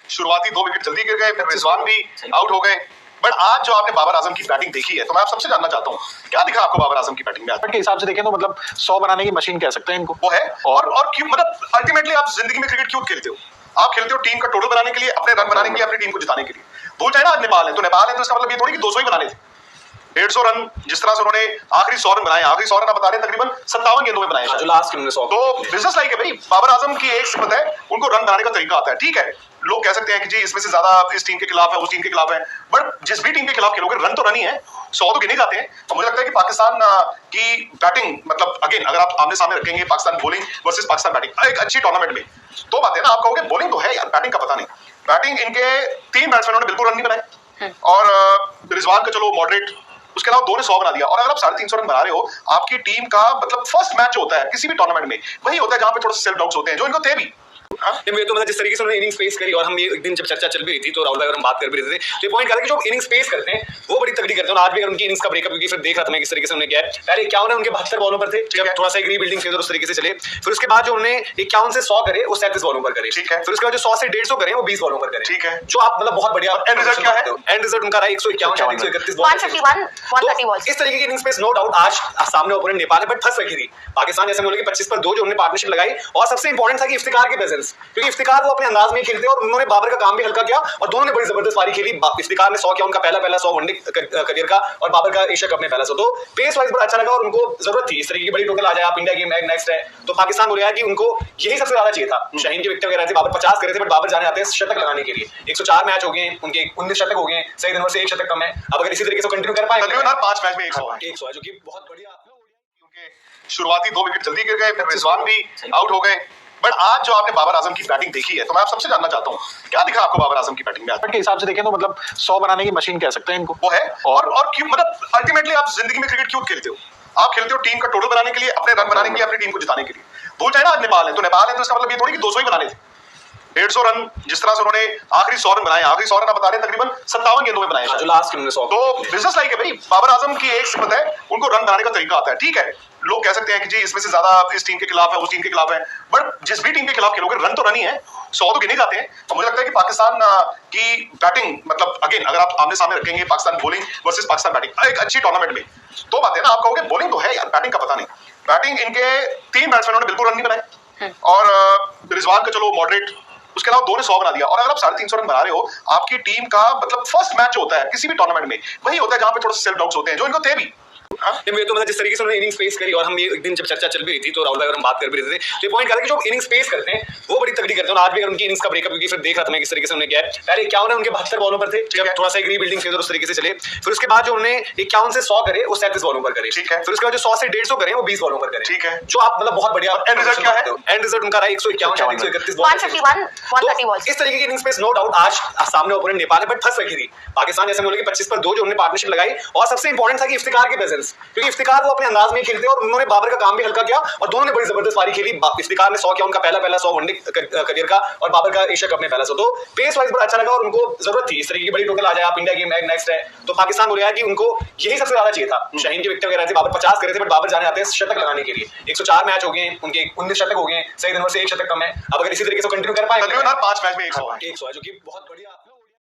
शुरुआती 2 विकेट जल्दी गिर गए, फिर रिजवान भी आउट हो गए। बट आज जो आपने बाबर आजम की बैटिंग देखी है, तो मैं आप सबसे जानना चाहता हूँ, क्या दिखा आपको बाबर आजम की बैटिंग में? के हिसाब से देखें तो मतलब 100 बनाने की मशीन कह सकते हैं इनको। वो है और क्यों, मतलब अल्टीमेटली आप जिंदगी में क्रिकेट क्यों खेलते हो? आप खेलते हो टीम का टोटल बनाने के लिए, अपने रन बनाने के लिए, अपनी टीम को जिताने के लिए। भूल जाए ना आज नेपाल है, तो नेपाल है तो इसका मतलब ये थोड़ी कि 200 ही बनाने थे। 150 रन जिस तरह से उन्होंने आखिरी 100 रन बनाए, आखिरी 100 रन आप बता रहे हैं तकरीबन 57 गेंदों में बनाए जो लास्ट में 100। तो बिजनेस लाइक है भाई। बाबर आजम की एक सिफत है, उनको रन बनाने का तरीका आता है। ठीक है, लोग कह सकते हैं कि जी इसमें से ज्यादा इस टीम के खिलाफ है, उस टीम के खिलाफ है, बट जिस भी टीम के खिलाफ खेलोगे रन तो रन ही है, 100 तो गिने जाते हैं। तो मुझे लगता है कि पाकिस्तान की बैटिंग, मतलब अगेन अगर आप आमने सामने रखेंगे Pakistan bowling versus Pakistan batting एक अच्छी टूर्नामेंट में, तो बात है ना, आप कहोगे बॉलिंग तो है यार, बैटिंग का पता नहीं। बैटिंग इनके 3 बैट्समैनों ने बिल्कुल रन नहीं बनाए, और रिजवान का चलो मॉडरेट, उसके अलावा 2 ने 100 बना दिया। और अगर आप 350 रन बना रहे हो, आपकी टीम का मतलब फर्स्ट मैच जो होता है किसी भी टूर्नामेंट में, वही होता है जहां पे थोड़ा सेल्फ डाउट्स होते हैं, जो इनको थे भी। ये तो मतलब जिस तरीके से उन्होंने इनिंग्स पेश करी, और हम ये एक दिन जब चर्चा चल भी रही थी तो राहुल भाई और हम बात कर भी रहे थे, तो ये पॉइंट कर रहे कि जो इनिंग्स पेश करते हैं वो बड़ी तगड़ी करते हैं। आज भी अगर उनकी इनिंग्स का ब्रेकअप, क्योंकि फिर देख रहा था मैं किस तरीके से उन्होंने किया है। पहले 51 उनके 72 बॉलों पर थे, जब थोड़ा सा एक रीबिल्डिंग फेज उस तरीके से चले। फिर उसके बाद जो उन्होंने 51 से 100 करे वो 37 बॉलों पर करे। ठीक है। फिर उसके बाद जो 100 से 150 करे वो 20 बॉलों पर करे। ठीक है, जो आप मतलब बहुत बढ़िया। एंड रिजल्ट क्या है? एंड रिजल्ट उनका रहा 151 131 बॉल, 130 बॉल्स। इस तरीके की इनिंग्स पे नो डाउट आज सामने ओपोनेंट नेपाल है, बट फंस रखी थी पाकिस्तान जैसे बोले कि 25 पर 2 जो उन्होंने पार्टनरशिप लगाई। और सबसे इंपॉर्टेंट था कि इफ्तिकार की प्रेजेंस, क्योंकि इफ्तिकार वो अपने अंदाज में खेलते और उन्होंने बाबर का काम भी हल्का किया, और दोनों ने बड़ी जबरदस्त पारी खेली। इफ्तिकार ने 100 किया, उनका पहला 100 वनडे करियर का, और बाबर का एशिया कप में पहला 100। तो पेस वाइज बड़ा अच्छा लगा, और उनको जरूरत थी इस तरीके की बड़ी टोटल आ जाए। आप इंडिया गेम नेक्स्ट है, तो पाकिस्तान बोल रहा है कि उनको यही सबसे ज्यादा चाहिए था। शाहीन की विकेट वगैरह थी, बाबर 50 करे थे, बट बाबर जाने आते हैं शतक लगाने के लिए। 104 मैच हो गए उनके, 19 शतक हो गए, सही नंबर से 1 शतक कम है। अब अगर इसी तरीके से कंटिन्यू कर पाए, 5 मैच में 100 है, जो कि बहुत बढ़िया। शुरुआती 2 विकेट जल्दी गिर गए, फिर रिजवान भी आउट हो गए। बट आज जो आपने बाबर आजम की बैटिंग देखी है, तो मैं आप सबसे जानना चाहता हूँ, क्या दिखा आपको बाबर आजम की बैटिंग में? के हिसाब से देखें तो मतलब 100 बनाने की मशीन कह सकते हैं इनको। वो है और क्यों, मतलब अल्टीमेटली आप जिंदगी में क्रिकेट क्यों खेलते हो? आप खेलते हो टीम का टोटल बनाने के लिए, अपने रन बनाने के लिए, अपनी टीम को जिताने के लिए। भूल जाए ना आज नेपाल है, तो नेपाल है तो इसका मतलब ये थोड़ी कि 200 ही बनाने थे। 150 रन जिस तरह से उन्होंने आखिरी 100 रन बनाए, आखिरी 100 रन आप बता रहे हैं तकरीबन 57 गेंदों में बनाए, जो लास्ट में 100। तो बिजनेस लाइक है भाई। बाबर आजम की एक सिफत है, उनको रन बनाने का तरीका आता है। ठीक है, लोग कह सकते हैं कि जी इसमें से ज्यादा इस टीम के खिलाफ है, उस टीम के खिलाफ है, बट जिस भी टीम के खिलाफ खेलोगे रन तो रन ही है, 100 तो गिने जाते हैं। तो मुझे लगता है कि पाकिस्तान की बैटिंग, मतलब अगेन अगर आप आमने सामने रखेंगे Pakistan bowling versus Pakistan batting एक अच्छी टूर्नामेंट में, तो बात है ना, आप कहोगे बॉलिंग तो है यार, बैटिंग का पता नहीं। बैटिंग इनके 3 बैट्समैनों ने बिल्कुल रन नहीं बनाए, और रिजवान का चलो मॉडरेट, उसके अलावा 2 ने 100 बना दिया। और अगर आप 350 रन बना रहे हो, आपकी टीम का मतलब फर्स्ट मैच जो होता है किसी भी टूर्नामेंट में, वही होता है जहां पे थोड़ा सेल्फ डाउट्स होते हैं, जो इनको थे भी। ये तो मतलब जिस तरीके से उन्होंने इनिंग्स पेश करी, और हम ये एक दिन जब चर्चा चल भी रही थी तो राहुल भाई और हम बात कर भी रहे थे, तो ये पॉइंट कर रहे कि जो इनिंग्स पेश करते हैं वो बड़ी तगड़ी करते हैं। आज भी अगर उनकी इनिंग्स का ब्रेकअप, क्योंकि फिर देख रहा था मैं किस तरीके से उन्होंने किया है। पहले 51 उनके 72 बॉलों पर थे, जब थोड़ा सा एक रीबिल्डिंग फेज उस तरीके से चले। फिर उसके बाद जो उन्होंने 51 से 100 करे वो 37 बॉलों पर करे। ठीक है। फिर उसके बाद जो 100 से 150 करे वो 20 बॉलों पर करे। ठीक है, जो आप मतलब बहुत बढ़िया। एंड रिजल्ट क्या है? एंड रिजल्ट उनका रहा 151 131 बॉल, 130 बॉल्स। इस तरीके की इनिंग्स पे नो डाउट आज सामने ओपोनेंट नेपाल है, बट फंस रखी थी पाकिस्तान जैसे बोले कि 25 पर 2 जो उन्होंने पार्टनरशिप लगाई। और सबसे इंपॉर्टेंट था कि इफ्तिकार की प्रेजेंस, क्योंकि इफ्तिकार वो अपने अंदाज में खेलते और उन्होंने बाबर का काम भी हल्का किया, और दोनों ने बड़ी जबरदस्त पारी खेली। इफ्तिकार ने 100 किया, उनका पहला 100 वनडे करियर का, और बाबर का एशिया कप में पहला 100। तो पेस वाइज बड़ा अच्छा लगा, और उनको जरूरत थी इस तरीके की बड़ी टोटल आ जाए। आप इंडिया गेम नेक्स्ट है, तो पाकिस्तान बोल रहा है कि उनको यही सबसे ज्यादा चाहिए था। शाहीन की विकेट वगैरह थी, बाबर 50 करे थे, बट बाबर जाने आते हैं शतक लगाने के लिए। 104 मैच हो गए उनके, 19 शतक हो गए, सही नंबर से 1 शतक कम है। अब अगर इसी तरीके से कंटिन्यू कर पाए, 5 मैच में 100 है, जो कि बहुत बढ़िया।